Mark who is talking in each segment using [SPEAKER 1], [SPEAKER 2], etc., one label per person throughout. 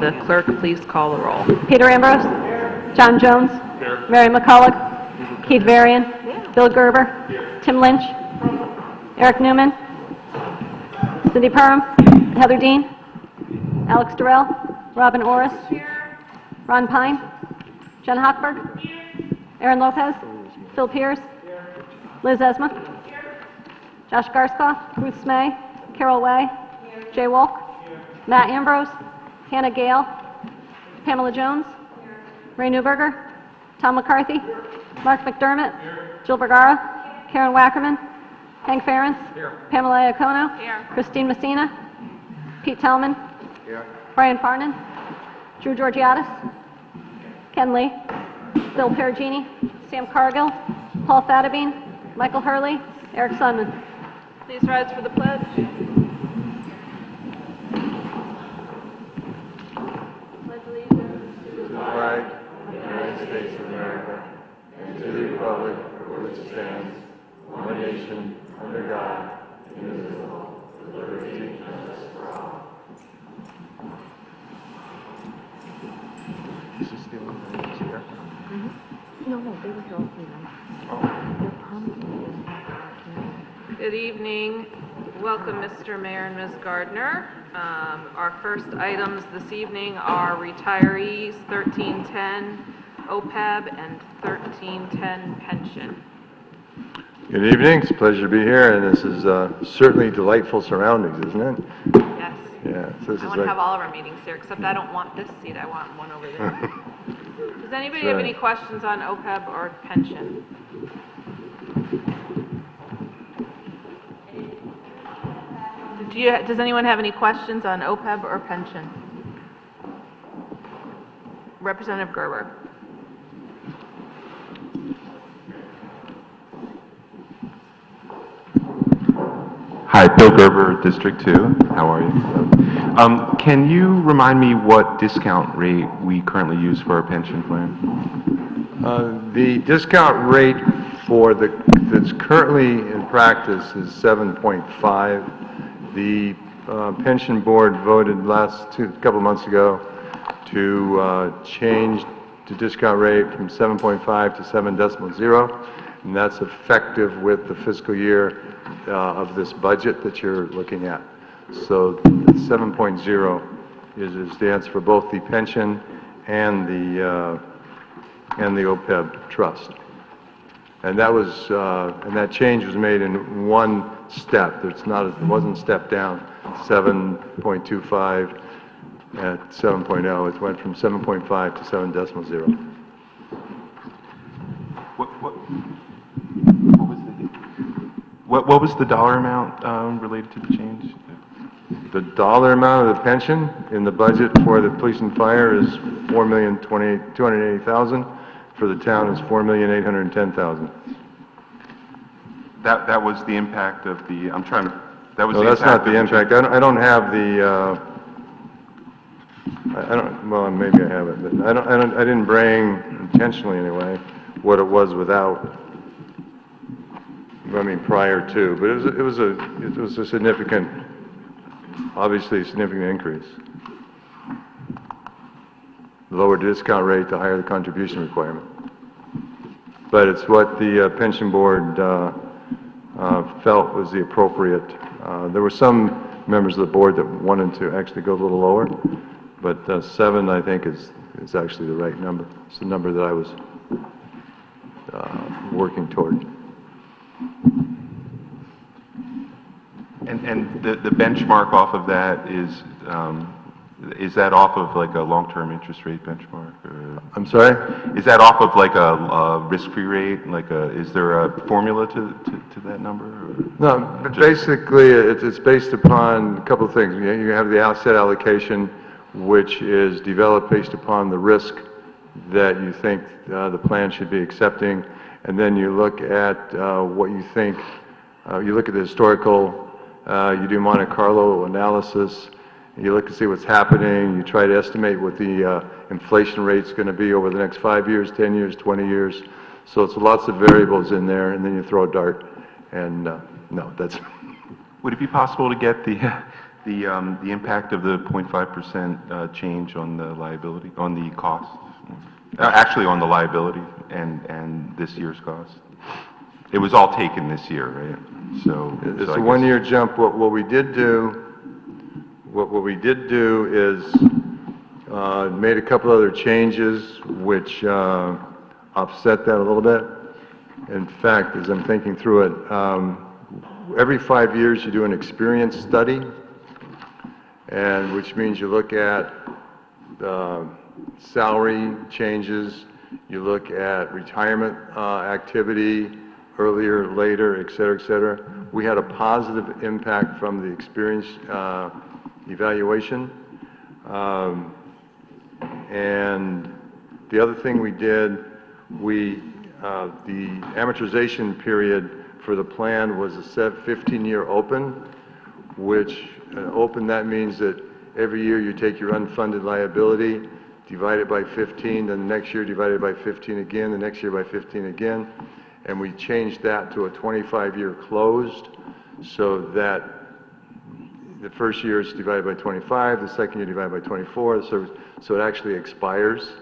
[SPEAKER 1] the clerk please call the roll?
[SPEAKER 2] Peter Ambrose. John Jones. Mary McCulloch. Keith Varian. Bill Gerber. Tim Lynch. Eric Newman. Cindy Perham. Heather Dean. Alex Durrell. Robin Orris. Ron Pine. Jen Hochberg. Aaron Lopez. Phil Pierce. Liz Esma. Josh Garskoff. Ruth Smay. Carol Way. Jay Wolk. Matt Ambrose. Hannah Gale. Pamela Jones. Ray Newberger. Tom McCarthy. Mark McDermott. Jill Vergara. Karen Wackerman. Hank Ferentz. Pamela Iacono. Christine Messina. Pete Tellman. Brian Farnan. Drew Georgiadis. Ken Lee. Bill Perugini. Sam Cargill. Paul Fatabine. Michael Hurley. Eric Sunman.
[SPEAKER 1] Please rise for the pledge.
[SPEAKER 3] Flag of the United States of America, and to the republic for which it stands, one nation, under God, indivisible, with liberty and justice for all.
[SPEAKER 4] Is this the one that is here?
[SPEAKER 5] No, they were here all three nights. They're permanently in our
[SPEAKER 1] Good evening. Welcome, Mr. Mayor and Ms. Gardner. Our first items this evening are retirees, 1310 OPEB and 1310 pension.
[SPEAKER 3] Good evening. It's a pleasure to be here, and this is certainly delightful surroundings, isn't it?
[SPEAKER 1] Yes.
[SPEAKER 3] Yeah. So this
[SPEAKER 1] I
[SPEAKER 3] is
[SPEAKER 1] want to have all of our meetings here, except I don't want this seat. I want one over there. Does anybody have any questions on OPEB or pension? Does anyone have any questions on OPEB or pension? Representative Gerber.
[SPEAKER 4] Hi, Bill Gerber, District 2. How are you? Can you remind me what discount rate we currently use for our pension plan?
[SPEAKER 3] the discount rate for that's currently in practice is 7.5. The pension board voted couple of months ago to change the discount rate from 7.5 to 7.0, and that's effective with the fiscal year of this budget that you're looking at. So 7.0 is the answer for both the pension and the OPEB trust. And that was and that change was made in one step. It wasn't step down 7.25 at 7.0. It went from 7.5 to 7.0.
[SPEAKER 4] What was the dollar amount related to the change?
[SPEAKER 3] The dollar amount of the pension in the budget for the police and fire is $4,280,000. For the town is $4,810,000.
[SPEAKER 4] That was the impact of the. I'm trying to. That was.
[SPEAKER 3] No,
[SPEAKER 4] the
[SPEAKER 3] that's not
[SPEAKER 4] impact
[SPEAKER 3] the
[SPEAKER 4] of
[SPEAKER 3] impact. I don't have the. I don't. Well, maybe I have it, but I didn't bring intentionally anyway what it was without. I mean, prior to, but it was a significant, obviously a significant increase. The lower discount rate, the higher the contribution requirement. But it's what the pension board felt was the appropriate. There were some members of the board that wanted to actually go a little lower, but 7, I think, is actually the right number. It's the number that I was working toward.
[SPEAKER 4] And the benchmark off of that is that off of like a long-term interest rate benchmark? Or
[SPEAKER 3] I'm sorry?
[SPEAKER 4] Is that off of like a risk-free rate? Like is there a formula to that number? Or
[SPEAKER 3] No, but basically it's based upon a couple of things. You have the asset allocation, which is developed based upon the risk that you think the plan should be accepting, and then you look at what you think. You look at the historical. You do Monte Carlo analysis. You look to see what's happening. You try to estimate what the inflation rate's going to be over the next 5 years, 10 years, 20 years. So it's lots of variables in there, and then you throw a dart. And no, that's.
[SPEAKER 4] Would it be possible to get the The impact of the 0.5% change on the liability, on the cost, actually on the liability and this year's cost. It was all taken this year, right? So
[SPEAKER 3] It's
[SPEAKER 4] I
[SPEAKER 3] a
[SPEAKER 4] guess-
[SPEAKER 3] one-year jump. What we did do is made a couple other changes which offset that a little bit. In fact, as I'm thinking through it, every 5 years you do an experience study, and which means you look at salary changes, you look at retirement activity, earlier, later, et cetera, et cetera. We had a positive impact from the experience evaluation. And the other thing we did, the amortization period for the plan was a 15-year open, which open, that means that every year you take your unfunded liability, divide it by 15, then the next year divide it by 15 again, the next year by 15 again, and we changed that to a 25-year closed, so that the first year is divided by 25, the second year divided by 24, so it actually expires.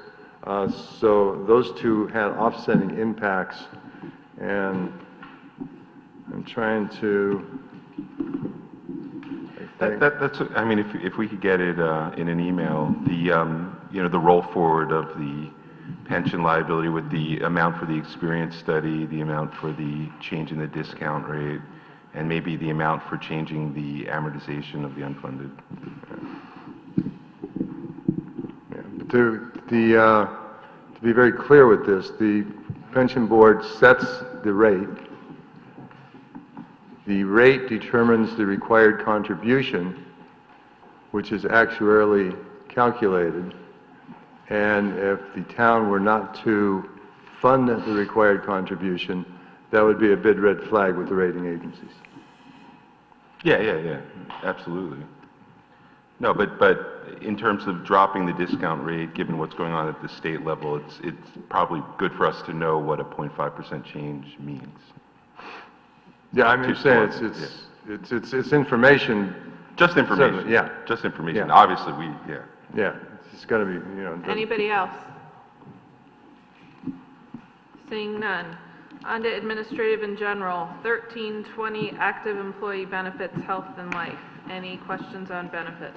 [SPEAKER 3] So those two had offsetting impacts, and I'm trying to...
[SPEAKER 4] That's, I mean, if we could get it in an email, the roll forward of the pension liability with the amount for the experience study, the amount for the change in the discount rate, and maybe the amount for changing the amortization of the unfunded.
[SPEAKER 3] To be very clear with this, the pension board sets the rate. The rate determines the required contribution, which is actuarially calculated. And if the town were not to fund the required contribution, that would be a big red flag with the rating agencies.
[SPEAKER 4] Yeah, absolutely. No, but in terms of dropping the discount rate, given what's going on at the state level, it's probably good for us to know what a 0.5% change means.
[SPEAKER 3] Yeah, I'm just saying it's information.
[SPEAKER 4] Just information.
[SPEAKER 3] Certainly, yeah.
[SPEAKER 4] Just information.
[SPEAKER 3] Yeah.
[SPEAKER 4] Obviously,
[SPEAKER 3] Yeah, it's got to be,
[SPEAKER 1] Anybody else? Seeing none. On to administrative and general. 1320, active employee benefits, health and life. Any questions on benefits?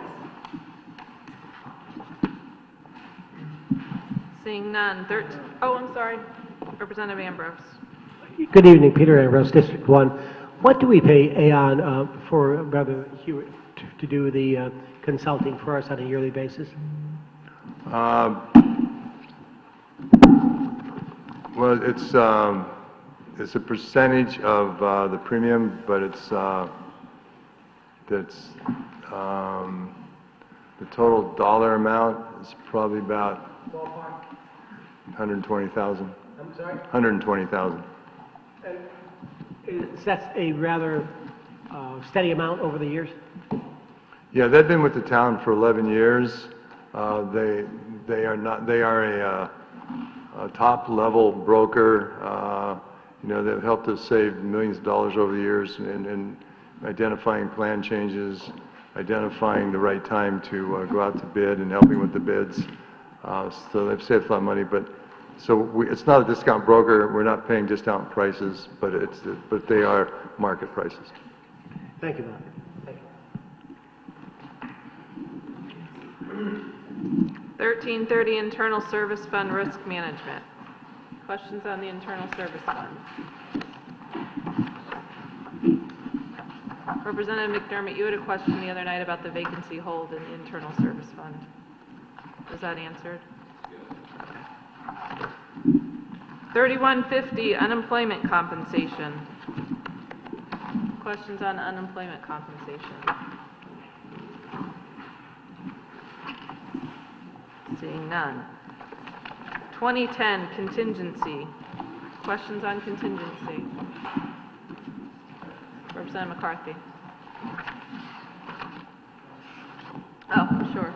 [SPEAKER 1] Seeing none. I'm sorry. Representative Ambrose.
[SPEAKER 6] Good evening, Peter Ambrose, District 1. What do we pay Aon for, rather than Hewitt, to do the consulting for us on a yearly basis?
[SPEAKER 3] Well, it's a percentage of the premium, but it's the total dollar amount is probably about 120,000.
[SPEAKER 6] I'm sorry?
[SPEAKER 3] 120,000.
[SPEAKER 6] That's a rather steady amount over the years?
[SPEAKER 3] Yeah, they've been with the town for 11 years. They are a top-level broker. They've helped us save millions of dollars over the years in identifying plan changes, identifying the right time to go out to bid and helping with the bids. So they've saved a lot of money, it's not a discount broker. We're not paying discount prices, but they are market prices.
[SPEAKER 6] Thank you, Bob. Thank you.
[SPEAKER 1] 1330, internal service fund risk management. Questions on the internal service fund? Representative McDermott, you had a question the other night about the vacancy hold in the internal service fund. Was that answered? Okay. 3150, unemployment compensation. Questions on unemployment compensation? Seeing none. 2010, contingency. Questions on contingency? Representative McCarthy. Oh, sure.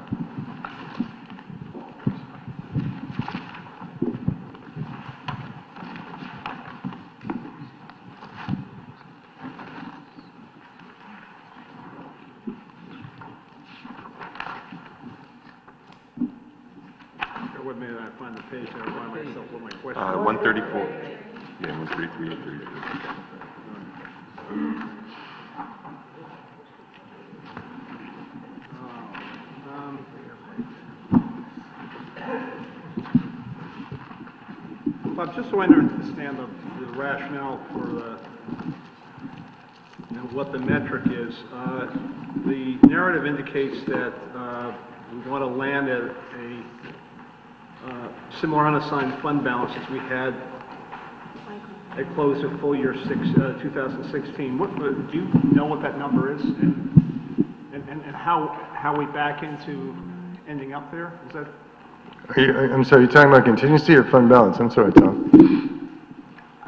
[SPEAKER 7] with me and I find the page and I find myself what my question
[SPEAKER 4] 134. Yeah, 133 and 34.
[SPEAKER 7] Bob, just so I understand the rationale for and what the metric is, the narrative indicates that we want to land at a similar unassigned fund balance as we had at close of full year 2016. Do you know what that number is and how we back into ending up there? Is that?
[SPEAKER 3] I'm sorry, you're talking about contingency or fund balance? I'm sorry, Tom.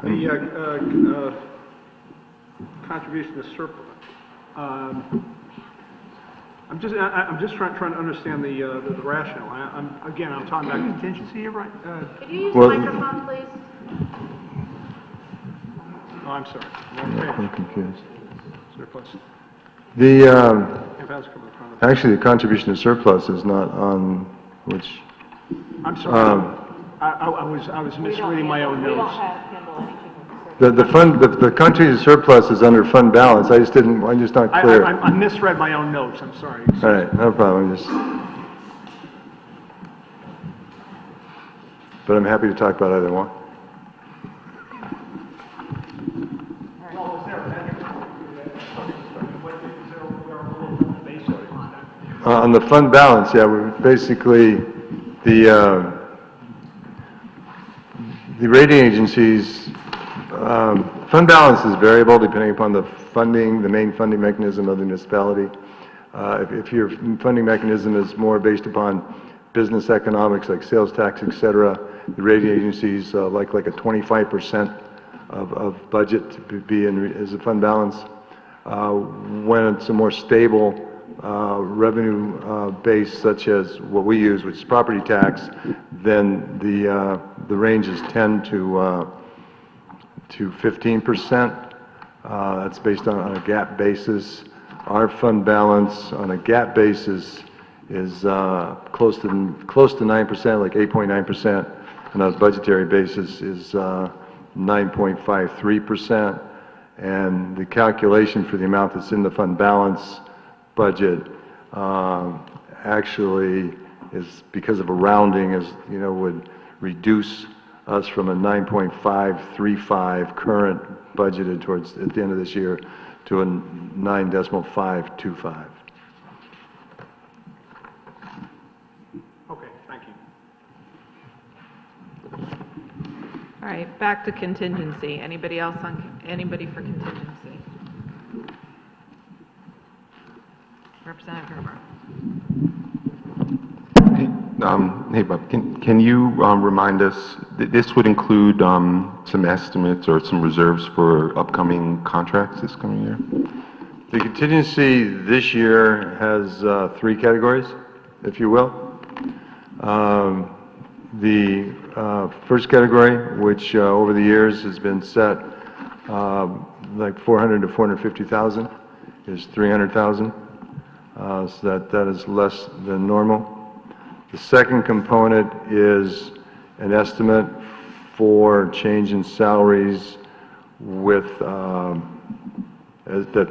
[SPEAKER 7] The contribution to surplus. I'm just trying to understand the rationale. I'm talking about contingency here, right?
[SPEAKER 5] Could you use
[SPEAKER 3] Well-
[SPEAKER 5] the microphone, please?
[SPEAKER 7] Oh, I'm sorry. Wrong
[SPEAKER 3] I'm
[SPEAKER 7] page.
[SPEAKER 3] confused.
[SPEAKER 7] Surplus.
[SPEAKER 3] The,
[SPEAKER 7] If I was coming in front of
[SPEAKER 3] actually, the contribution to surplus is not on which,
[SPEAKER 7] I'm sorry. I was misreading my own
[SPEAKER 1] We don't
[SPEAKER 7] notes.
[SPEAKER 1] handle anything.
[SPEAKER 3] the country surplus is under fund balance. I'm just not clear.
[SPEAKER 7] I misread my own notes. I'm sorry.
[SPEAKER 3] All right, no problem, but I'm happy to talk about either one. On the fund balance, yeah, we're basically, the rating agencies, fund balance is variable depending upon the main funding mechanism of the municipality. If your funding mechanism is more based upon business economics like sales tax, et cetera, the rating agencies like a 25% of budget to be as a fund balance. When it's a more stable revenue base, such as what we use, which is property tax, then the range is 10 to 15%. That's based on a GAAP basis. Our fund balance on a GAAP basis is close to 9%, like 8.9%, and on a budgetary basis is 9.53%. And the calculation for the amount that's in the fund balance budget actually is, because of a rounding, would reduce us from a 9.535 current budgeted towards at the end of this year to a 9.525.
[SPEAKER 7] Okay, thank you.
[SPEAKER 1] All right, back to contingency. Anybody for contingency? Representative Gerber.
[SPEAKER 4] Hey, Bob, can you remind us, this would include some estimates or some reserves for upcoming contracts this coming year?
[SPEAKER 3] The contingency this year has three categories, if you will. The first category, which over the years has been set like 400 to 450,000, is 300,000. So that is less than normal. The second component is an estimate for change in salaries with that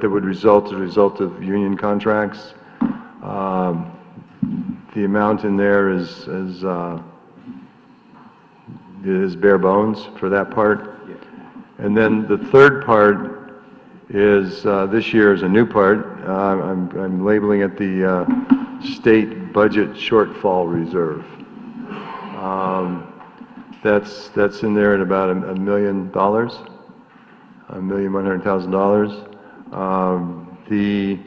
[SPEAKER 3] would result as a result of union contracts. The amount in there is bare bones for that part. And then the third part is this year is a new part. I'm labeling it the state budget shortfall reserve. That's in there at about $1 million, $1,100,000.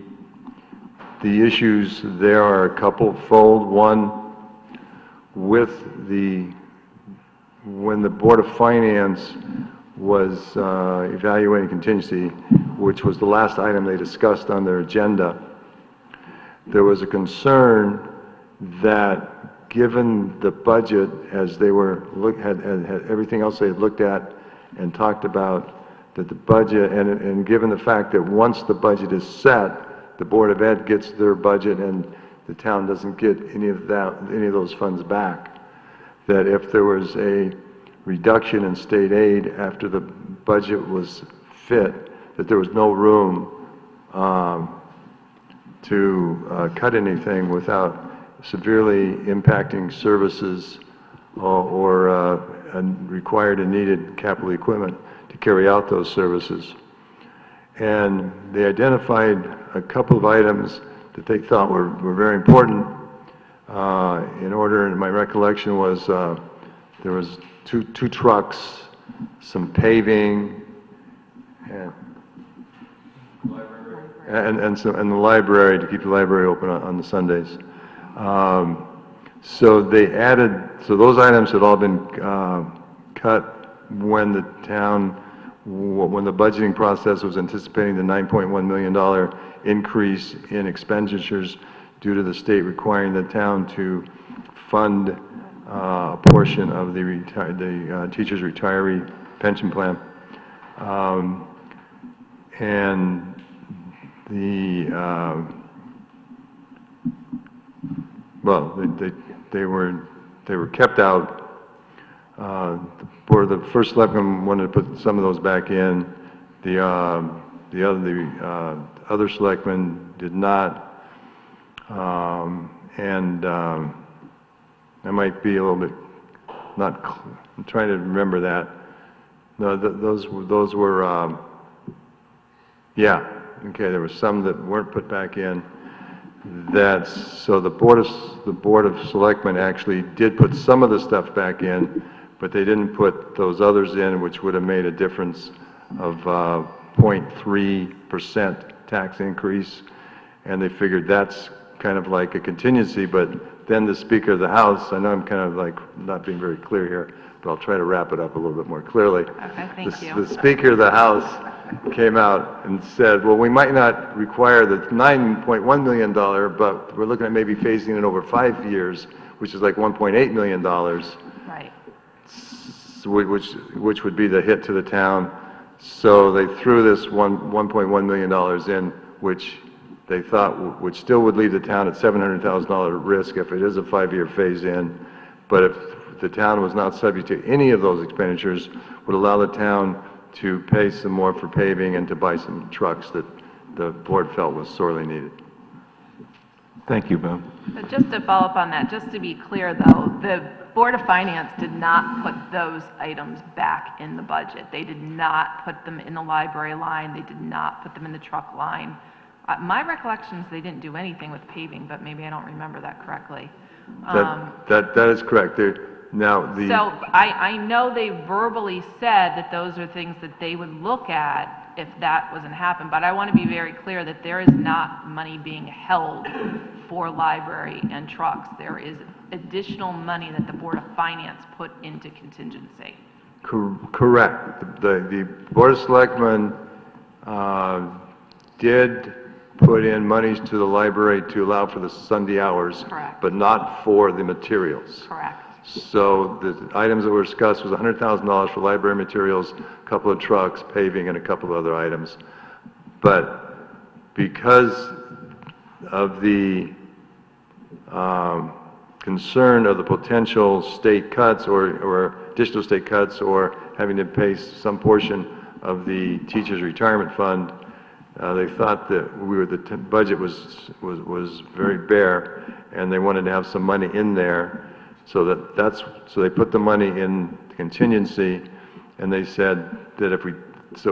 [SPEAKER 3] The issues there are a couple-fold. One, when the Board of Finance was evaluating contingency, which was the last item they discussed on their agenda, there was a concern that given the budget as they were had everything else they had looked at and talked about, that the budget, and given the fact that once the budget is set, the Board of Ed gets their budget and the town doesn't get any of those funds back, that if there was a reduction in state aid after the budget was fit, that there was no room to cut anything without severely impacting services or required and needed capital equipment to carry out those services. And they identified a couple of items that they thought were very important. In order, and my recollection was there was two trucks, some paving, and the library, to keep the library open on the Sundays. So they added, so those items had all been cut when the town, when the budgeting process was anticipating the $9.1 million increase in expenditures due to the state requiring the town to fund a portion of the teacher's retiree pension plan. And well, they were kept out. The first selectman wanted to put some of those back in. The other selectmen did not. I might be a little bit I'm trying to remember that. No, those were yeah. Okay, there were some that weren't put back in. So the Board of Selectmen actually did put some of the stuff back in, but they didn't put those others in, which would have made a difference of 0.3% tax increase. And they figured that's kind of like a contingency, but then the Speaker of the House, I know I'm kind of like not being very clear here, but I'll try to wrap it up a little bit more clearly.
[SPEAKER 1] Okay, thank you.
[SPEAKER 3] The Speaker of the House came out and said, well, we might not require the $9.1 million, but we're looking at maybe phasing it over 5 years, which is like $1.8 million.
[SPEAKER 1] Right.
[SPEAKER 3] Which would be the hit to the town. So they threw this $1.1 million in, which they thought which still would leave the town at $700,000 risk if it is a 5-year phase-in. But if the town was not subject to any of those expenditures, would allow the town to pay some more for paving and to buy some trucks that the board felt was sorely needed.
[SPEAKER 4] Thank you, Bob.
[SPEAKER 1] But just to follow up on that, just to be clear though, the Board of Finance did not put those items back in the budget. They did not put them in the library line. They did not put them in the truck line. My recollection is they didn't do anything with paving, but maybe I don't remember that correctly.
[SPEAKER 3] That is correct.
[SPEAKER 1] So I know they verbally said that those are things that they would look at if that wasn't happen, but I want to be very clear that there is not money being held for library and trucks. There is additional money that the Board of Finance put into contingency.
[SPEAKER 3] Correct. The Board of Selectmen did put in monies to the library to allow for the Sunday hours.
[SPEAKER 1] Correct.
[SPEAKER 3] But not for the materials.
[SPEAKER 1] Correct.
[SPEAKER 3] So the items that were discussed was $100,000 for library materials, a couple of trucks, paving, and a couple of other items. But because of the concern of the potential state cuts or additional state cuts or having to pay some portion of the teachers' retirement fund, they thought that the budget was very bare, and they wanted to have some money in there. So they put the money in contingency, and they said that if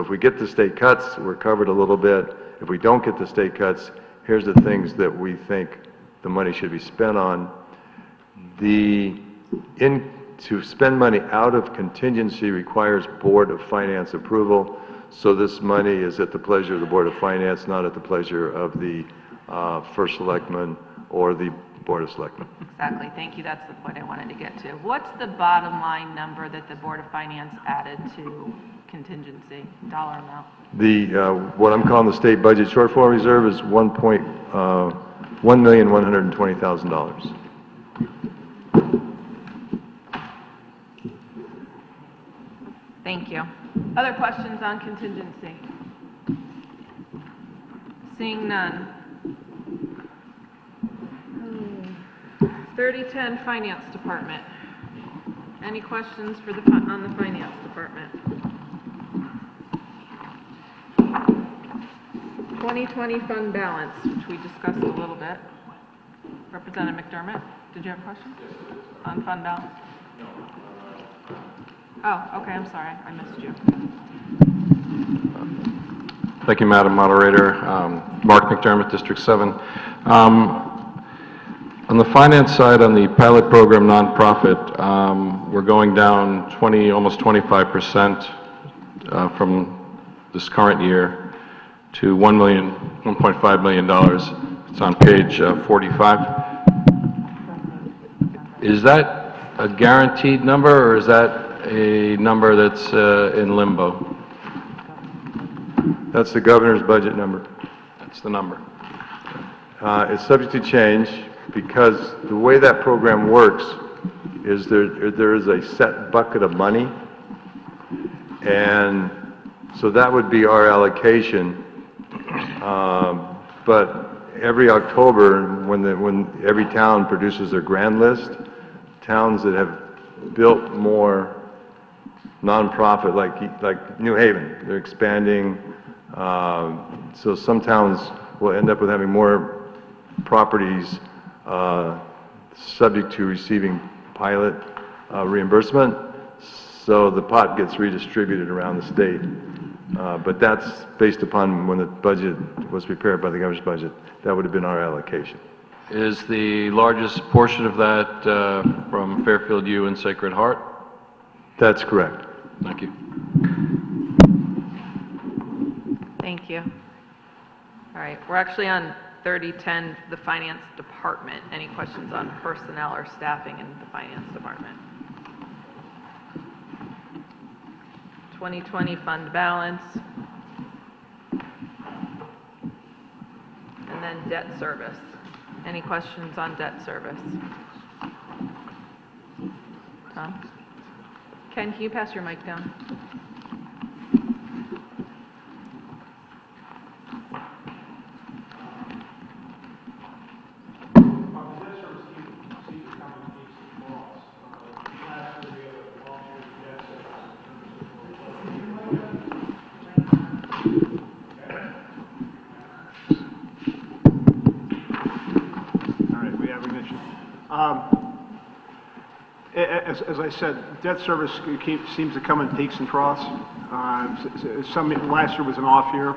[SPEAKER 3] we get the state cuts, we're covered a little bit. If we don't get the state cuts, here's the things that we think the money should be spent on. To spend money out of contingency requires Board of Finance approval. So this money is at the pleasure of the Board of Finance, not at the pleasure of the First Selectman or the Board of Selectmen.
[SPEAKER 1] Exactly. Thank you. That's the point I wanted to get to. What's the bottom line number that the Board of Finance added to contingency, dollar amount?
[SPEAKER 3] What I'm calling the state budget shortfall reserve is $1,120,000.
[SPEAKER 1] Thank you. Other questions on contingency? Seeing none. 3010 Finance Department. Any questions for on the finance department? 2020 fund balance, which we discussed a little bit. Representative McDermott, did you have a question? On fund balance? No. Oh, okay, I'm sorry, I missed you.
[SPEAKER 8] Thank you, Madam Moderator. Mark McDermott, District 7. On the finance side, on the pilot program nonprofit, we're going down almost 25% from this current year to $1.5 million. It's on page 45. Is that a guaranteed number, or is that a number that's in limbo?
[SPEAKER 3] That's the governor's budget number.
[SPEAKER 8] That's the number.
[SPEAKER 3] It's subject to change because the way that program works is there is a set bucket of money, and so that would be our allocation. But every October, when every town produces their grand list, towns that have built more nonprofit, like New Haven, they're expanding. So some towns will end up with having more properties subject to receiving pilot reimbursement. So the pot gets redistributed around the state. But that's based upon when the budget was prepared by the governor's budget. That would have been our allocation.
[SPEAKER 8] Is the largest portion of that from Fairfield U and Sacred Heart?
[SPEAKER 3] That's correct.
[SPEAKER 8] Thank you.
[SPEAKER 1] Thank you. All right, we're actually on 3010, the finance department. Any questions on personnel or staffing in the finance department? 2020 fund balance. And then debt service. Any questions on debt service? Tom? Ken, can you pass your mic down?
[SPEAKER 7] As I said, debt service seems to come in peaks and troughs. Last year was an off year.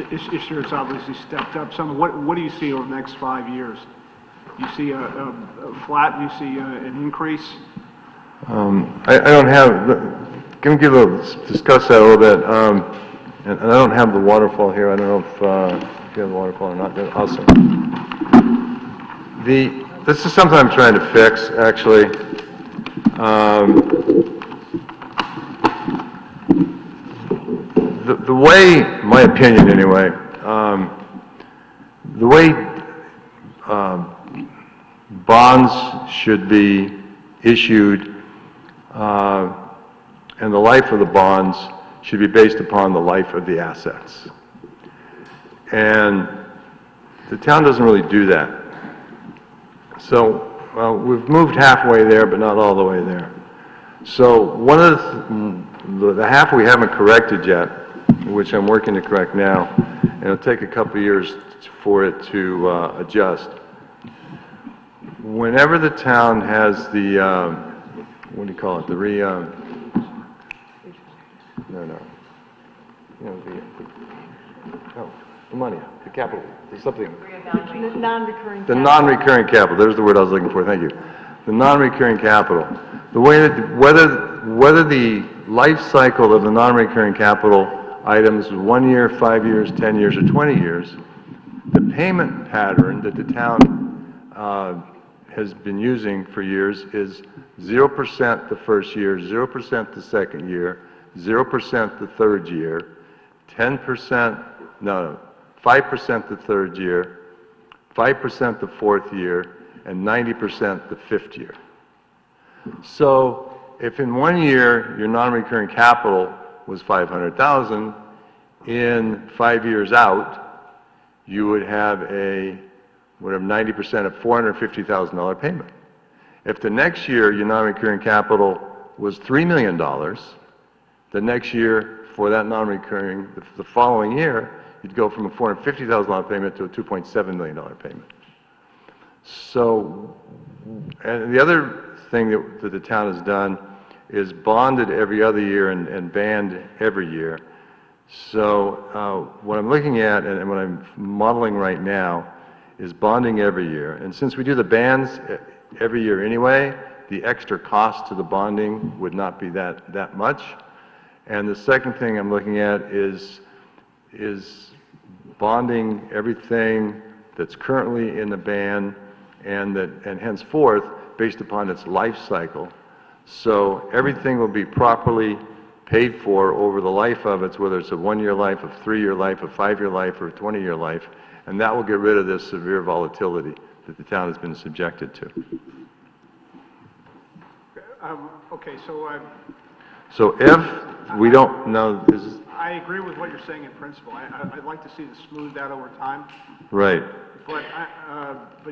[SPEAKER 7] This year it's obviously stepped up some. What do you see over the next 5 years? Do you see a flat? Do you see an increase?
[SPEAKER 3] I don't have, can we discuss that a little bit? And I don't have the waterfall here. I don't know if you have the waterfall or not. Awesome. This is something I'm trying to fix, actually. The way, my opinion anyway, the way bonds should be issued and the life of the bonds should be based upon the life of the assets. And the town doesn't really do that. So, well, we've moved halfway there, but not all the way there. So one of the half we haven't corrected yet, which I'm working to correct now, and it'll take a couple of years for it to adjust. Whenever the town has the, what do you call it, the the money, the capital, there's something.
[SPEAKER 5] Non-recurring.
[SPEAKER 3] The non-recurring capital, there's the word I was looking for, thank you. The non-recurring capital. The way that, whether the life cycle of the non-recurring capital items is 1 year, 5 years, 10 years, or 20 years, the payment pattern that the town has been using for years is 0% the first year, 0% the second year, 0% the third year, 5% the third year, 5% the fourth year, and 90% the fifth year. So if in 1 year your non-recurring capital was $500,000, in 5 years out, you would have 90% of $450,000 payment. If the next year your non-recurring capital was $3 million, the next year for that non-recurring, the following year, you'd go from a $450,000 payment to a $2.7 million payment. So, and the other thing that the town has done is bonded every other year and banned every year. So what I'm looking at and what I'm modeling right now is bonding every year. And since we do the bans every year anyway, the extra cost to the bonding would not be that much. And the second thing I'm looking at is bonding everything that's currently in the ban and henceforth based upon its life cycle. So everything will be properly paid for over the life of it, whether it's a 1-year life, a 3-year life, a 5-year life, or a 20-year life, and that will get rid of this severe volatility that the town has been subjected to.
[SPEAKER 7] Okay,
[SPEAKER 3] So if we don't know,
[SPEAKER 7] I agree with what you're saying in principle. I'd like to see this smoothed out over time.
[SPEAKER 3] right,
[SPEAKER 7] But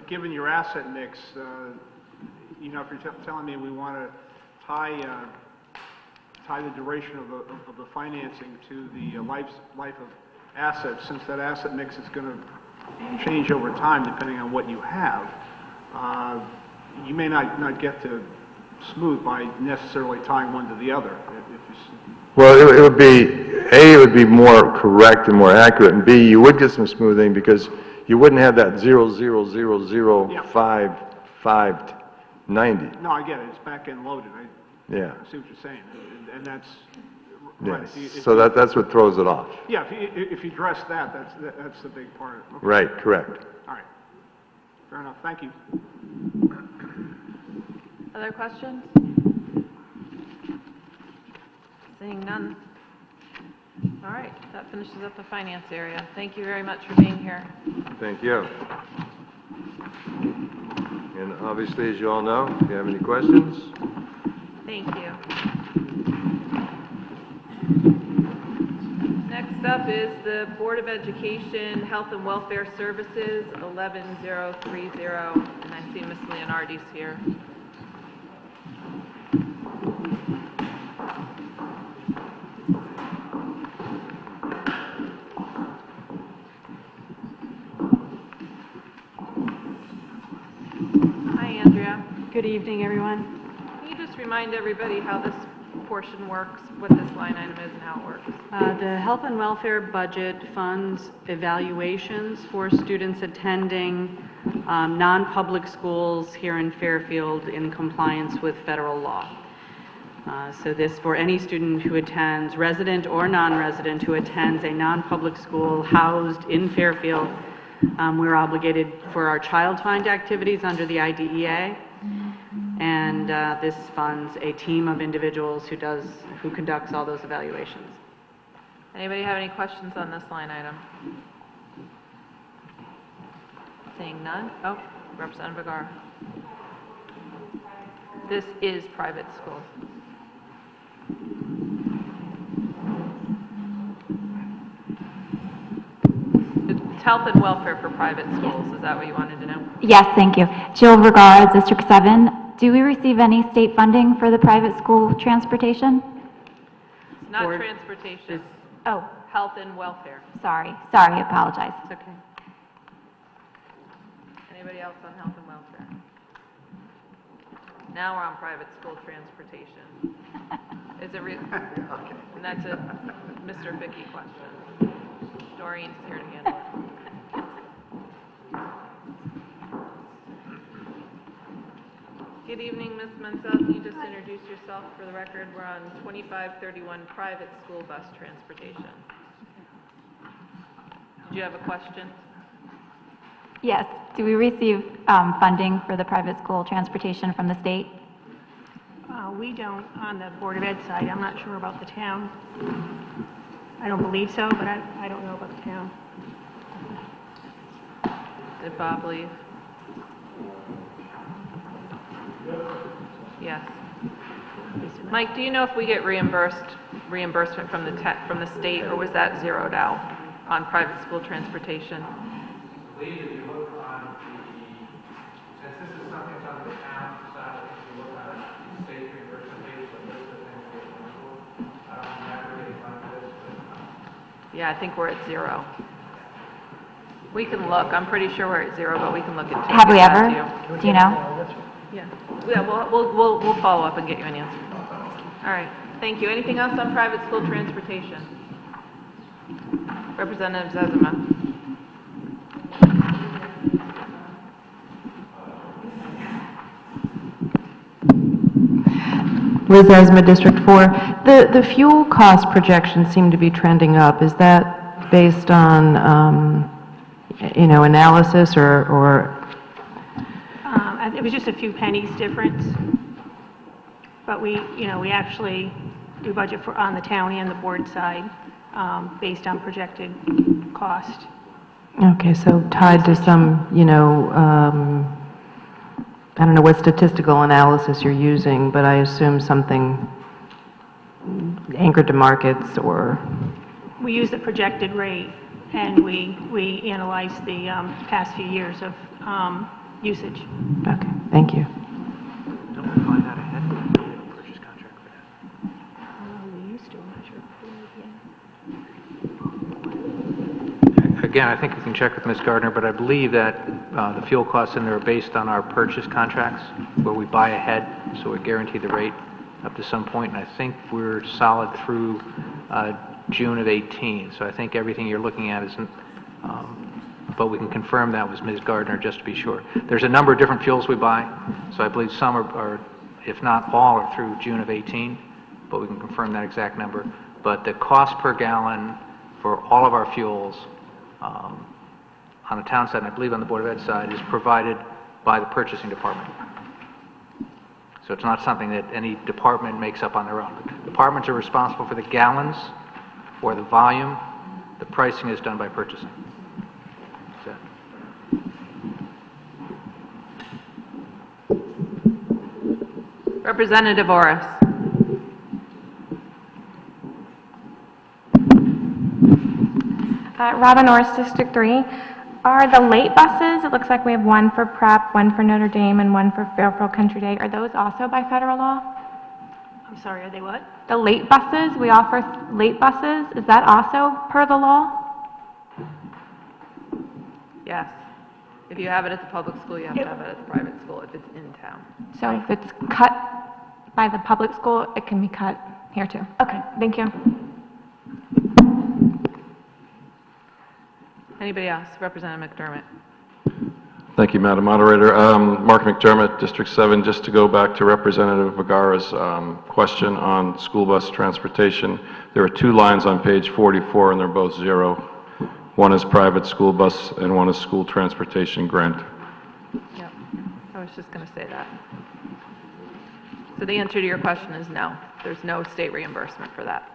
[SPEAKER 7] given your asset mix, you know, if you're telling me we want to tie the duration of the financing to the life of assets, since that asset mix is going to change over time depending on what you have, you may not get to smooth by necessarily tying one to the other.
[SPEAKER 3] well, it would be, A, it would be more correct and more accurate, and B, you would get some smoothing because you wouldn't have that 0.000590.
[SPEAKER 7] No, I get it. It's back-end loaded.
[SPEAKER 3] Yeah.
[SPEAKER 7] I see what you're saying, and that's
[SPEAKER 3] Yeah,
[SPEAKER 7] right.
[SPEAKER 3] so that's what throws it off.
[SPEAKER 7] Yeah, if you address that, that's the big part. Okay.
[SPEAKER 3] Right, correct.
[SPEAKER 7] All right. Fair enough. Thank you.
[SPEAKER 1] Other questions? Seeing none. All right, that finishes up the finance area. Thank you very much for being here.
[SPEAKER 3] Thank you. And obviously, as you all know, if you have any questions,
[SPEAKER 1] Thank you. Next up is the Board of Education Health and Welfare Services, 11030, and I see Ms. Leonardi's here. Hi, Andrea.
[SPEAKER 9] Good evening, everyone.
[SPEAKER 1] Can you just remind everybody how this portion works, what this line item is and how it works?
[SPEAKER 9] The health and welfare budget funds evaluations for students attending non-public schools here in Fairfield in compliance with federal law. So this for any student who attends, resident or non-resident, who attends a non-public school housed in Fairfield. We're obligated for our child find activities under the IDEA. And this funds a team of individuals who conducts all those evaluations.
[SPEAKER 1] Anybody have any questions on this line item? Seeing none? Oh, Representative Agar. This is private schools. It's health and welfare for private schools. Is that what you wanted to know?
[SPEAKER 10] Yes, thank you. Jill Vergara, District 7. Do we receive any state funding for the private school transportation?
[SPEAKER 1] It's not
[SPEAKER 9] Or-
[SPEAKER 1] transportation,
[SPEAKER 10] Oh,
[SPEAKER 1] health and welfare.
[SPEAKER 10] sorry, I apologize.
[SPEAKER 9] It's okay.
[SPEAKER 1] Anybody else on health and welfare? Now we're on private school transportation. Is it okay. And that's a Mr. Fickey question. Doreen's here to handle it. Good evening, Ms. Mansell. Can you just introduce yourself for the record? We're on 2531 private school bus transportation. Did you have a question?
[SPEAKER 10] Yes, do we receive funding for the private school transportation from the state?
[SPEAKER 11] We don't on the Board of Ed side. I'm not sure about the town. I don't believe so, but I don't know about the town.
[SPEAKER 1] Did Bob leave? Yes. Mike, do you know if we get reimbursement from the state, or was that zeroed out on private school transportation?
[SPEAKER 12] If you look on since this is something that's on the town side,
[SPEAKER 1] Yeah, I think we're at 0. We can look, I'm pretty sure we're at 0, but we can look into it.
[SPEAKER 10] Have we
[SPEAKER 1] Get back
[SPEAKER 10] ever?
[SPEAKER 1] to you.
[SPEAKER 10] Do you know?
[SPEAKER 1] Yeah, we'll follow up and get you an answer. All right, thank you. Anything else on private school transportation? Representative Zezima.
[SPEAKER 5] Liz Esma, District 4. The fuel cost projections seem to be trending up. Is that based on, analysis or?
[SPEAKER 11] It was just a few pennies difference. But we actually do budget for, on the town and the board side, based on projected cost.
[SPEAKER 5] Okay, so tied to some, I don't know what statistical analysis you're using, but I assume something anchored to markets or...
[SPEAKER 11] We use the projected rate, and we analyze the past few years of usage.
[SPEAKER 5] Okay, thank you.
[SPEAKER 12] Don't we find that ahead? Purchase contract for that.
[SPEAKER 11] We used to, I'm not sure if we did yet.
[SPEAKER 12] Again, I think we can check with Ms. Gardner, but I believe that the fuel costs in there are based on our purchase contracts, where we buy ahead, so we guarantee the rate up to some point, and I think we're solid through June of 18. So I think everything you're looking at is, but we can confirm that with Ms. Gardner just to be sure. There's a number of different fuels we buy, so I believe some are, if not all, are through June of 18, but we can confirm that exact number. But the cost per gallon for all of our fuels on the town side, and I believe on the Board of Ed side, is provided by the purchasing department. So it's not something that any department makes up on their own. Departments are responsible for the gallons or the volume. The pricing is done by purchasing. So.
[SPEAKER 1] Representative Orris.
[SPEAKER 13] Robin Orris, District 3. Are the late buses, it looks like we have one for prep, one for Notre Dame, and one for Fairfield Country Day. Are those also by federal law?
[SPEAKER 11] I'm sorry, are they what?
[SPEAKER 13] The late buses, we offer late buses. Is that also per the law?
[SPEAKER 1] Yes. If you have it at the public school, you have to have it at the private school if it's in town.
[SPEAKER 13] So if it's cut by the public school, it can be cut here too. Okay, thank you.
[SPEAKER 1] Anybody else? Representative McDermott.
[SPEAKER 8] Thank you, Madam Moderator. Mark McDermott, District 7. Just to go back to Representative Vergara's question on school bus transportation, there are 2 lines on page 44, and they're both 0. One is private school bus, and one is school transportation grant.
[SPEAKER 1] Yep. I was just going to say that. So the answer to your question is no. There's no state reimbursement for that.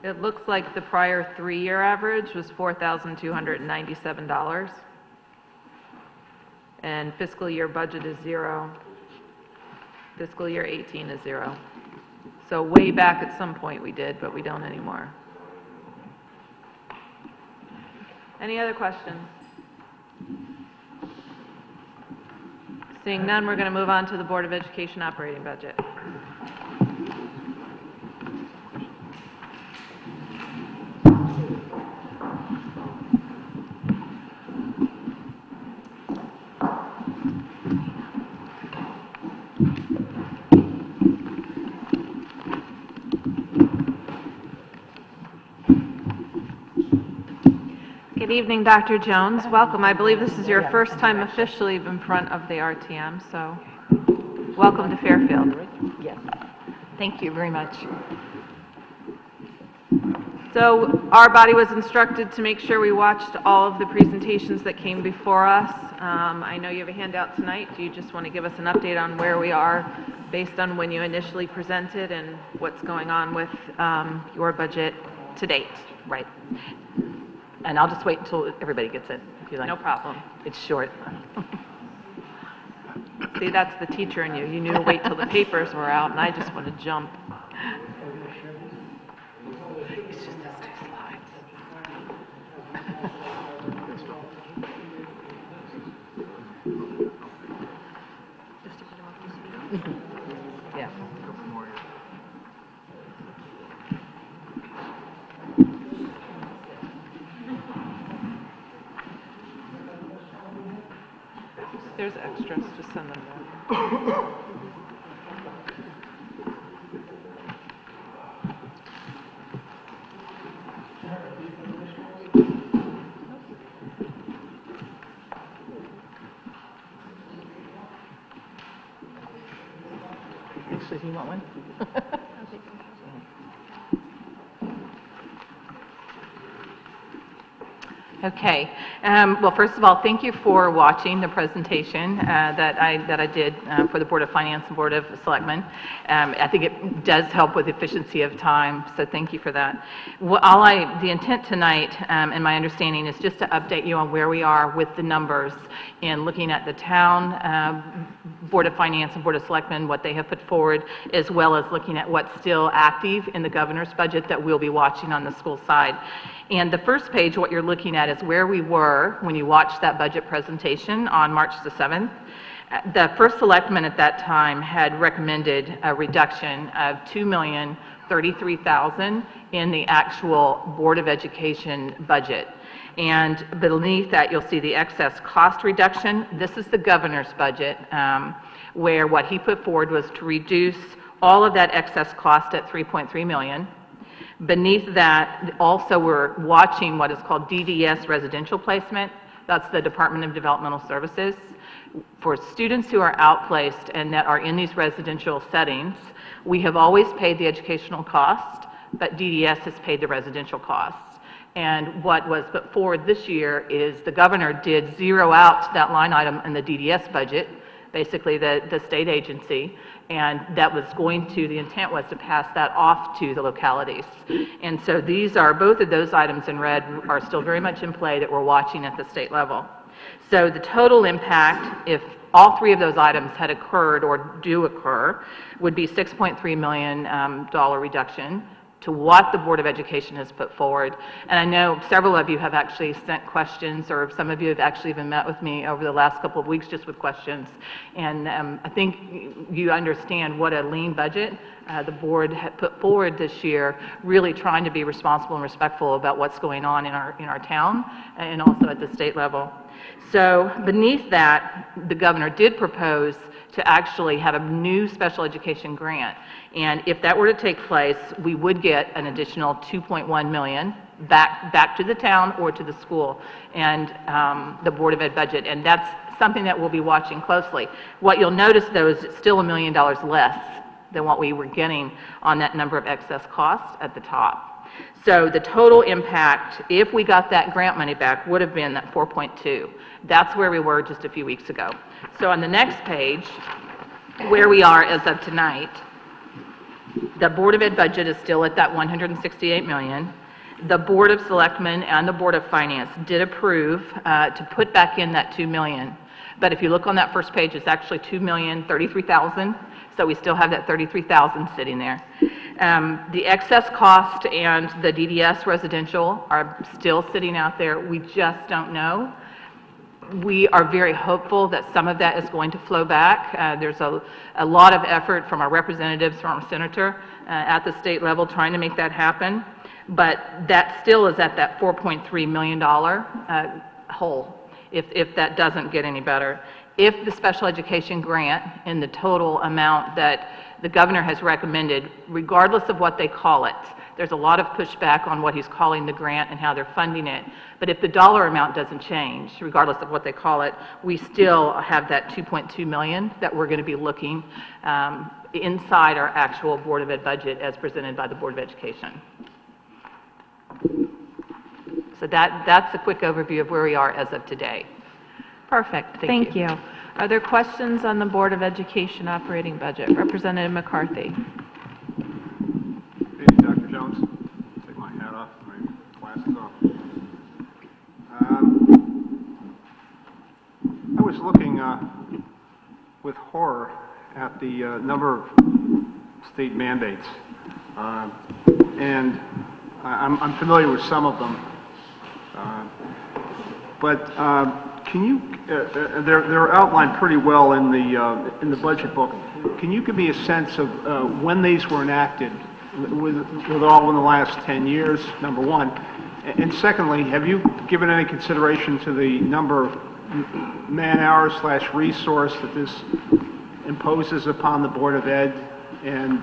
[SPEAKER 1] It looks like the prior 3-year average was $4,297. And fiscal year budget is 0. Fiscal year 18 is 0. So way back at some point we did, but we don't anymore. Any other questions? Seeing none, we're going to move on to the Board of Education operating budget. Good evening, Dr. Jones. Welcome. I believe this is your first time officially in front of the RTM, so welcome to Fairfield.
[SPEAKER 14] Yes. Thank you very much.
[SPEAKER 1] So our body was instructed to make sure we watched all of the presentations that came before us. I know you have a handout tonight. Do you just want to give us an update on where we are based on when you initially presented and what's going on with your budget to date?
[SPEAKER 14] Right. And I'll just wait until everybody gets it, if you like.
[SPEAKER 1] No problem.
[SPEAKER 14] It's short.
[SPEAKER 1] See, that's the teacher in you. You knew to wait till the papers were out, and I just want to jump.
[SPEAKER 14] It's just those 2 slides. Yeah.
[SPEAKER 1] There's extras, just send them down.
[SPEAKER 14] Actually, do you want one? Okay. Well, first of all, thank you for watching the presentation that I did for the Board of Finance and Board of Selectmen. I think it does help with efficiency of time, so thank you for that. The intent tonight, and my understanding, is just to update you on where we are with the numbers in looking at the town Board of Finance and Board of Selectmen, what they have put forward, as well as looking at what's still active in the governor's budget that we'll be watching on the school side. And the first page, what you're looking at is where we were when you watched that budget presentation on March the 7th. The first selectman at that time had recommended a reduction of $2,033,000 in the actual Board of Education budget. And beneath that, you'll see the excess cost reduction. This is the governor's budget, where what he put forward was to reduce all of that excess cost at $3.3 million. Beneath that, also we're watching what is called DDS residential placement. That's the Department of Developmental Services. For students who are outplaced and that are in these residential settings, we have always paid the educational cost, but DDS has paid the residential costs. And what was put forward this year is the governor did zero out that line item in the DDS budget, basically the state agency, and that was going to, the intent was to pass that off to the localities. And so both of those items in red are still very much in play that we're watching at the state level. So the total impact, if all three of those items had occurred or do occur, would be $6.3 million reduction to what the Board of Education has put forward. And I know several of you have actually sent questions, or some of you have actually even met with me over the last couple of weeks just with questions. And I think you understand what a lean budget the board had put forward this year, really trying to be responsible and respectful about what's going on in our town and also at the state level. So beneath that, the governor did propose to actually have a new special education grant. And if that were to take place, we would get an additional $2.1 million back to the town or to the school and the Board of Ed budget. And that's something that we'll be watching closely. What you'll notice, though, is it's still $1 million less than what we were getting on that number of excess costs at the top. So the total impact, if we got that grant money back, would have been that 4.2. That's where we were just a few weeks ago. So on the next page, where we are as of tonight, the Board of Ed budget is still at that $168 million. The Board of Selectmen and the Board of Finance did approve to put back in that $2 million. But if you look on that first page, it's actually $2,033,000. So we still have that $33,000 sitting there. The excess cost and the DDS residential are still sitting out there. We just don't know. We are very hopeful that some of that is going to flow back. There's a lot of effort from our representatives, from our senator at the state level trying to make that happen. But that still is at that $4.3 million hole if that doesn't get any better. If the special education grant in the total amount that the governor has recommended, regardless of what they call it, there's a lot of pushback on what he's calling the grant and how they're funding it. But if the dollar amount doesn't change, regardless of what they call it, we still have that $2.2 million that we're going to be looking inside our actual Board of Ed budget as presented by the Board of Education. So that's a quick overview of where we are as of today.
[SPEAKER 1] Perfect, thank you. Are there questions on the Board of Education operating budget? Representative McCarthy.
[SPEAKER 7] Thank you, Dr. Jones. Take my hat off, my glasses off. I was looking with horror at the number of state mandates, and I'm familiar with some of them, but can you? They're outlined pretty well in the budget book. Can you give me a sense of when these were enacted, with all in the last 10 years? Number one, and secondly, have you given any consideration to the number man-hour/resource that this imposes upon the Board of Ed, and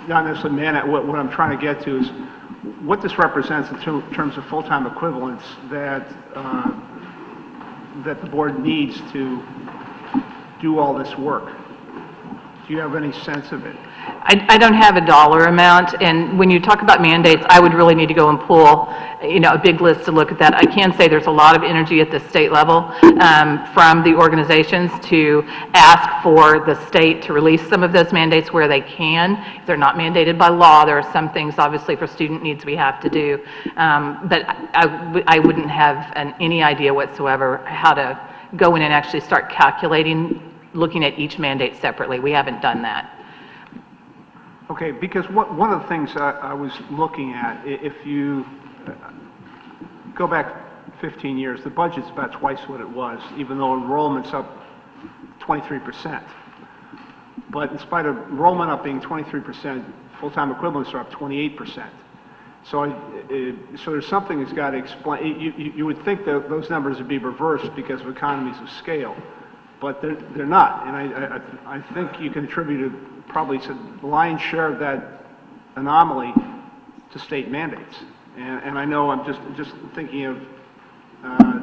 [SPEAKER 7] not necessarily what I'm trying to get to is what this represents in terms of full-time equivalents that that the board needs to do all this work. Do you have any sense of it?
[SPEAKER 14] I don't have a dollar amount, and when you talk about mandates, I would really need to go and pull, a big list to look at that. I can say there's a lot of energy at the state level from the organizations to ask for the state to release some of those mandates where they can. If they're not mandated by law, there are some things, obviously, for student needs we have to do. But I wouldn't have any idea whatsoever how to go in and actually start calculating, looking at each mandate separately. We haven't done that.
[SPEAKER 7] Okay, because one of the things I was looking at, if you go back 15 years, the budget's about twice what it was, even though enrollment's up 23%. But in spite of enrollment up being 23%, full-time equivalents are up 28%. So there's something that's got to explain. You would think that those numbers would be reversed because of economies of scale, but they're not. And I think you can attribute probably the lion's share of that anomaly to state mandates. And I know I'm just thinking of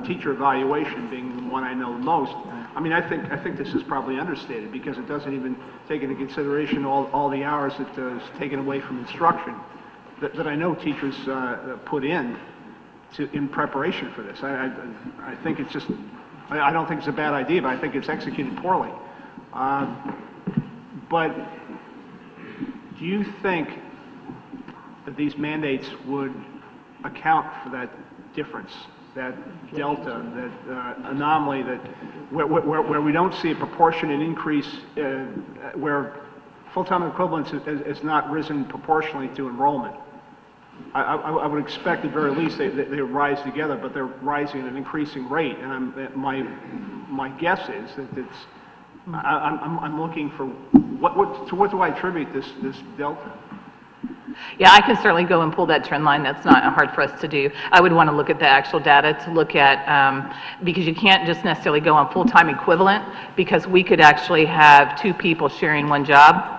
[SPEAKER 7] teacher evaluation being the one I know the most. I mean, I think this is probably understated because it doesn't even take into consideration all the hours that is taken away from instruction that I know teachers put in preparation for this. I think it's just, I don't think it's a bad idea, but I think it's executed poorly. But do you think that these mandates would account for that difference, that delta, that anomaly, that where we don't see a proportionate increase, where full-time equivalence has not risen proportionally to enrollment? I would expect at the very least they rise together, but they're rising at an increasing rate. And my guess is that I'm looking for to what do I attribute this delta?
[SPEAKER 14] Yeah, I can certainly go and pull that trend line. That's not hard for us to do. I would want to look at the actual data to look at, because you can't just necessarily go on full-time equivalent, because we could actually have two people sharing one job.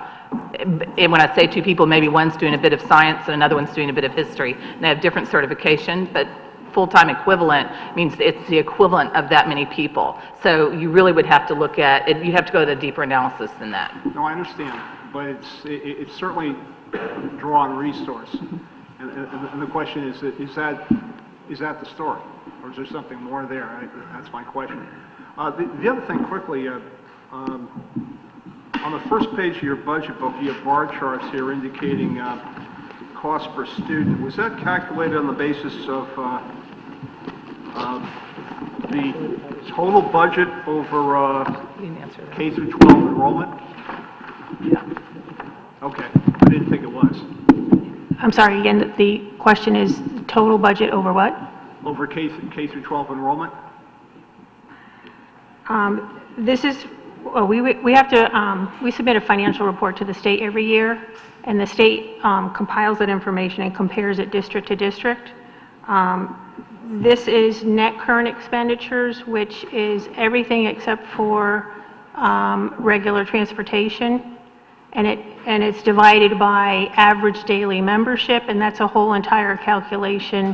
[SPEAKER 14] And when I say two people, maybe one's doing a bit of science and another one's doing a bit of history. And they have different certification, but full-time equivalent means it's the equivalent of that many people. So you really would have to look at it. You have to go to a deeper analysis than that.
[SPEAKER 7] No, I understand, but it's certainly draw on resource. And the question is that the story, or is there something more there? That's my question. The other thing, quickly, on the first page of your budget book, you have bar charts here indicating cost per student. Was that calculated on the basis of the total budget over K through 12 enrollment?
[SPEAKER 11] Yeah.
[SPEAKER 7] Okay, I didn't think it was.
[SPEAKER 11] I'm sorry, again, the question is total budget over what?
[SPEAKER 7] Over K through 12 enrollment?
[SPEAKER 11] This is, well, we have to, we submit a financial report to the state every year, and the state compiles that information and compares it district to district. This is net current expenditures, which is everything except for regular transportation, and it's divided by average daily membership, and that's a whole entire calculation,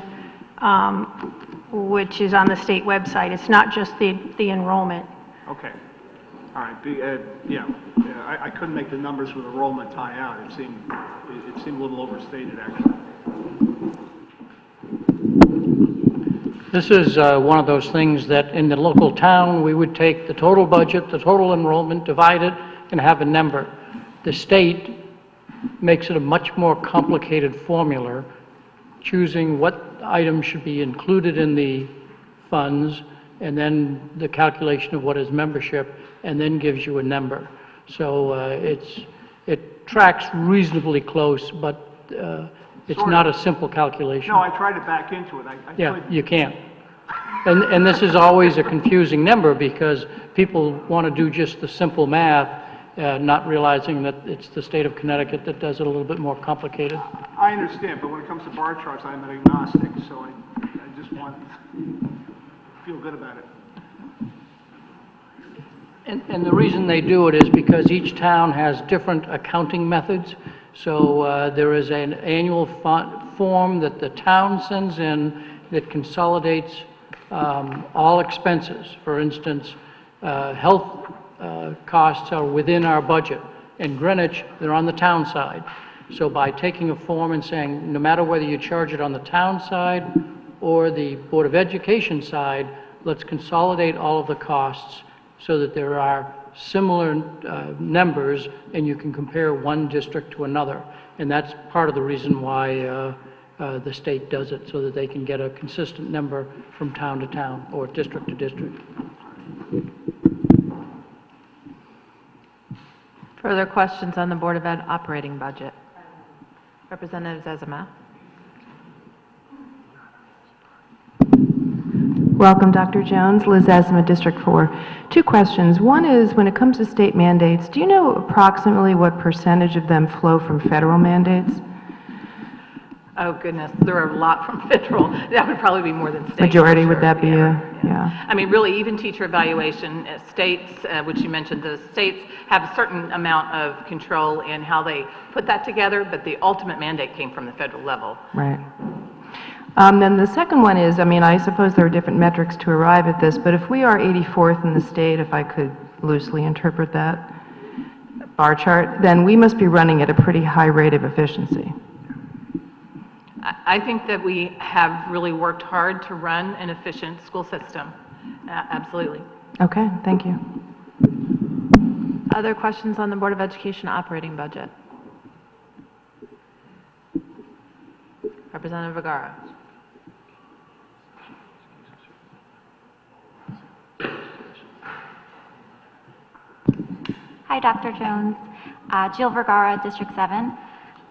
[SPEAKER 11] which is on the state website. It's not just the enrollment.
[SPEAKER 7] Okay. All right. I couldn't make the numbers with enrollment tie out. It seemed a little overstated, actually.
[SPEAKER 15] This is one of those things that in the local town, we would take the total budget, the total enrollment, divide it, and have a number. The state makes it a much more complicated formula, choosing what items should be included in the funds, and then the calculation of what is membership, and then gives you a number. So it tracks reasonably close, but it's not a simple calculation.
[SPEAKER 7] No, I tried to back into it.
[SPEAKER 15] Yeah, you can't. And this is always a confusing number because people want to do just the simple math, not realizing that it's the state of Connecticut that does it a little bit more complicated.
[SPEAKER 7] I understand, but when it comes to bar charts, I'm an agnostic, so I just want to feel good about it.
[SPEAKER 15] And the reason they do it is because each town has different accounting methods. So there is an annual form that the town sends in that consolidates all expenses. For instance, health costs are within our budget. In Greenwich, they're on the town side. So by taking a form and saying, no matter whether you charge it on the town side or the Board of Education side, let's consolidate all of the costs so that there are similar numbers and you can compare one district to another. And that's part of the reason why the state does it, so that they can get a consistent number from town to town or district to district.
[SPEAKER 5] Further questions on the Board of Ed operating budget? Representative Zezima. Welcome, Dr. Jones. Liz Zezima, District 4. Two questions. One is, when it comes to state mandates, do you know approximately what percentage of them flow from federal mandates?
[SPEAKER 14] Oh, goodness, there are a lot from federal. That would probably be more than state.
[SPEAKER 5] Majority,
[SPEAKER 14] for
[SPEAKER 5] would
[SPEAKER 14] sure.
[SPEAKER 5] that be
[SPEAKER 14] Yeah. I mean, really, even teacher evaluation, states, which you mentioned, the states have a certain amount of control in how they put that together, but the ultimate mandate came from the federal level.
[SPEAKER 5] Right. Then the second one is, I mean, I suppose there are different metrics to arrive at this, but if we are 84th in the state, if I could loosely interpret that bar chart, then we must be running at a pretty high rate of efficiency.
[SPEAKER 14] I think that we have really worked hard to run an efficient school system. Absolutely.
[SPEAKER 5] Okay, thank you.
[SPEAKER 2] Other questions on the Board of Education operating budget? Representative Vergara.
[SPEAKER 10] Hi, Dr. Jones. Jill Vergara, District 7.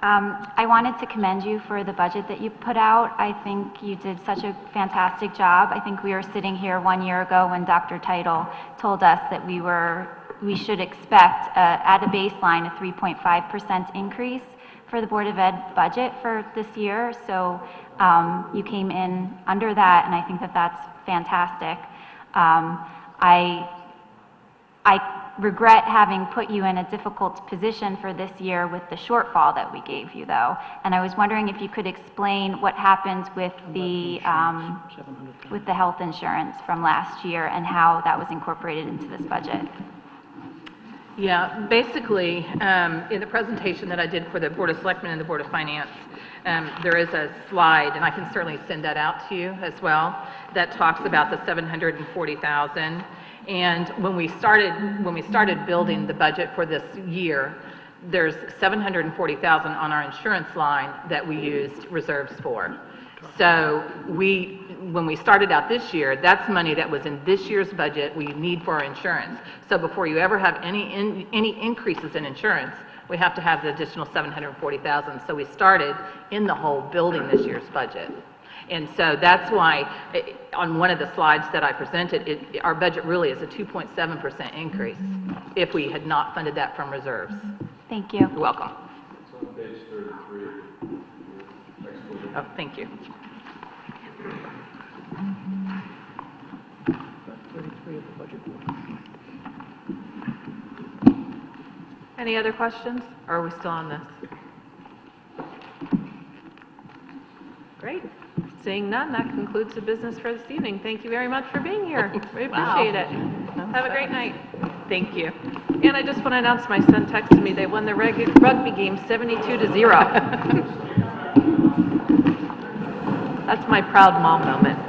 [SPEAKER 10] I wanted to commend you for the budget that you put out. I think you did such a fantastic job. I think we were sitting here 1 year ago when Dr. Title told us that we should expect at a baseline a 3.5% increase for the Board of Ed budget for this year. So you came in under that, and I think that that's fantastic. I regret having put you in a difficult position for this year with the shortfall that we gave you, though. And I was wondering if you could explain what happened with the health insurance from last year and how that was incorporated into this budget.
[SPEAKER 14] Yeah, basically, in the presentation that I did for the Board of Selectmen and the Board of Finance, there is a slide, and I can certainly send that out to you as well, that talks about the $740,000. And when we started building the budget for this year, there's $740,000 on our insurance line that we used reserves for. So when we started out this year, that's money that was in this year's budget we need for our insurance. So before you ever have any increases in insurance, we have to have the additional $740,000. So we started in the hole building this year's budget. And so that's why, on one of the slides that I presented, our budget really is a 2.7% increase if we had not funded that from reserves.
[SPEAKER 10] Thank you.
[SPEAKER 14] You're welcome.
[SPEAKER 8] It's on page 33.
[SPEAKER 14] Oh, thank you.
[SPEAKER 1] Any other questions? Or are we still on this? Great. Seeing none, that concludes the business for this evening. Thank you very much for being here. We appreciate it. Have a great night.
[SPEAKER 14] Thank you.
[SPEAKER 1] And I just want to announce my son texted me, they won the rugby game 72-0. That's my proud mom moment.